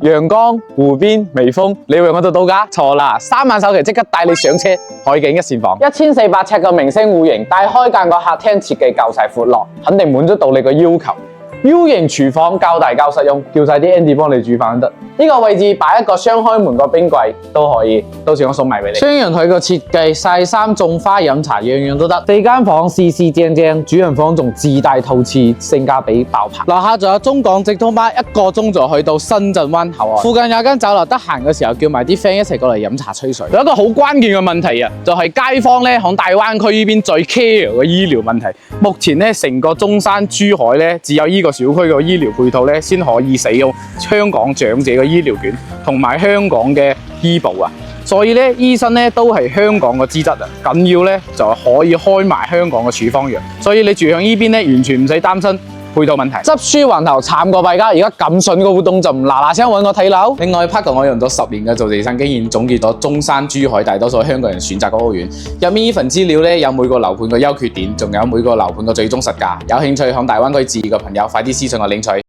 陽光、湖邊、微風，你以為我度度假？錯啦！3萬首期即刻帶你上車，海景一線房，1400尺嘅明星戶型，大開間個客廳設計夠晒闊落，肯定滿足到你個要求。U 型廚房較大較實用，叫晒啲 Andy 幫你煮飯都得。呢個位置擺一個雙開門個冰櫃都可以，到時我送埋俾你。雙人台個設計，曬衫、種花、飲茶，樣樣都得。4間房四四正正，主人房仲自帶套廁，性價比爆棚。樓下仲有中港直通巴，1個鐘就去到深圳灣口岸。附近有間酒樓，得閒嘅時候叫埋啲 friend 一齊過嚟飲茶吹水。有一個好關鍵嘅問題啊，就係街坊咧響大灣區呢邊最 care 嘅醫療問題。目前咧成個中山、珠海咧只有呢個小區嘅醫療配套咧先可以使用香港長者嘅醫療券同埋香港嘅醫保啊，所以咧醫生咧都係香港嘅資質啊，緊要咧就可以開埋香港嘅處方藥，所以你住響呢邊咧完全唔使擔心配套問題。執輸還頭慘過弊家，而家咁筍個活動就唔嗱聲揾我睇樓。另外 Parker 我用咗10年嘅做地產經驗，總結咗中山、珠海大多數香港人選擇嘅屋苑。入面呢份資料咧有每個樓盤嘅優缺點，仲有每個樓盤嘅最終實價。有興趣響大灣區置業嘅朋友，快啲私信我領取。